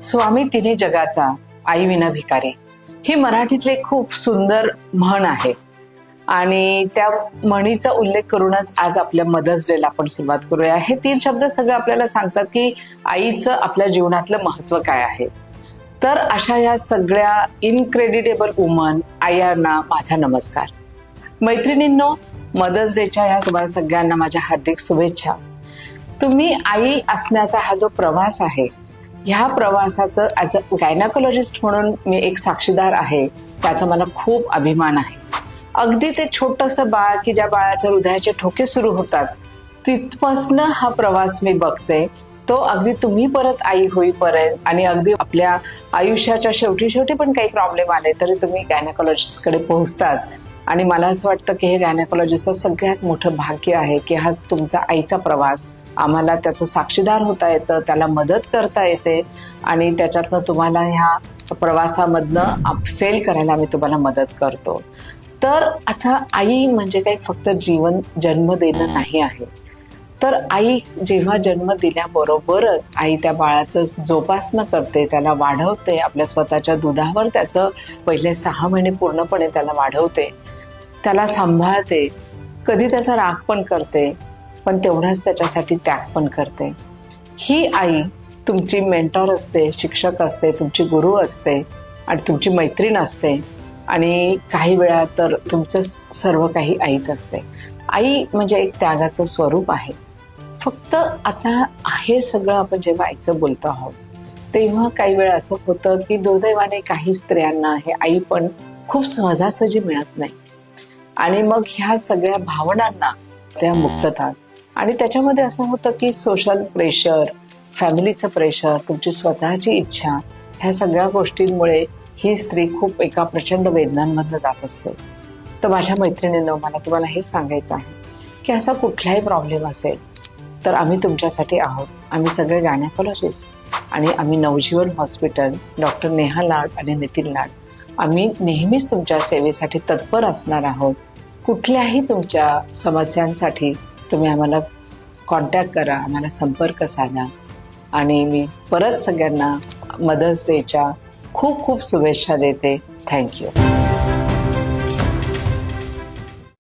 स्वामी तिन्ही जगाचा आई विना भिकारी ही मराठीतले खूप सुंदर म्हण आहे आणि त्या म्हणीचा उल्लेख करूनच आज आपल्या मदर्स डेला आपण सुरुवात करूया. हे तीन शब्द सगळे आपल्याला सांगतात की आईचं आपल्या जीवनातलं महत्व काय आहे. तर अशा या सगळ्या इनक्रेडिटेबल वुमन आयांना माझा नमस्कार. मैत्रिणींनो, मदर्स डेच्या या तुम्हाला सगळ्यांना माझ्या हार्दिक शुभेच्छा. तुम्ही आई असण्याचा हा जो प्रवास आहे, ह्या प्रवासाचं ॲज अ गायनाकोलॉजिस्ट म्हणून मी एक साक्षीदार आहे, त्याचा मला खूप अभिमान आहे. अगदी ते छोटंसं बाळ की ज्या बाळाच्या हृदयाचे ठोके सुरू होतात तिथपासनं हा प्रवास मी बघते. तो अगदी तुम्ही परत आई होईपर्यंत आणि अगदी आपल्या आयुष्याच्या शेवटी पण काही प्रॉब्लेम आले तरी तुम्ही गायनाकोलॉजिस्टकडे पोहोचतात. आणि मला असं वाटतं की हे गायनाकोलॉजिस्टचं सगळ्यात मोठं भाग्य आहे की हा तुमचा आईचा प्रवास आम्हाला त्याचं साक्षीदार होता येतं, त्याला मदत करता येते आणि त्याच्यातनं तुम्हाला ह्या प्रवासामधनं सेल करायला आम्ही तुम्हाला मदत करतो. तर आता आई म्हणजे काही फक्त जन्म देणं नाही आहे. तर आई जेव्हा जन्म दिल्याबरोबरच आई त्या बाळाचं जोपासना करते, त्याला वाढवते, आपल्या स्वतःच्या दुधावर त्याचं पहिले 6 महिने पूर्णपणे त्याला वाढवते, त्याला सांभाळते, कधी त्याचा राग पण करते, पण तेवढाच त्याच्यासाठी त्याग पण करते. ही आई तुमची मेंटॉर असते, शिक्षक असते, तुमची गुरु असते आणि तुमची मैत्रीण असते आणि काही वेळा तर तुमचं सर्व काही आईच असते. आई म्हणजे एक त्यागाचं स्वरूप आहे. फक्त आता हे सगळं आपण जेव्हा आईचं बोलतो आहोत तेव्हा काही वेळा असं होतं की दुर्दैवाने काही स्त्रियांना हे आई पण खूप सहजासहजी मिळत नाही आणि मग ह्या सगळ्या भावनांना त्या मुक्ततात. आणि त्याच्यामध्ये असं होतं की सोशल प्रेशर, फॅमिलीचं प्रेशर, तुमची स्वतःची इच्छा, ह्या सगळ्या गोष्टींमुळे ही स्त्री खूप एका प्रचंड वेदनांमधनं जात असते. तर माझ्या मैत्रिणींनो, मला तुम्हाला हेच सांगायचं आहे की असा कुठलाही प्रॉब्लेम असेल तर आम्ही तुमच्यासाठी आहोत. आम्ही सगळे गायनेकोलॉजिस्ट आणि आम्ही नवजीवन हॉस्पिटल, डॉक्टर नेहा लाड आणि नितीन लाड, आम्ही नेहमीच तुमच्या सेवेसाठी तत्पर असणार आहोत. कुठल्याही तुमच्या समस्यांसाठी तुम्ही आम्हाला कॉन्टॅक्ट करा, आम्हाला संपर्क साधा. आणि मी परत सगळ्यांना मदर्स डेच्या खूप खूप शुभेच्छा देते. थँक्यू.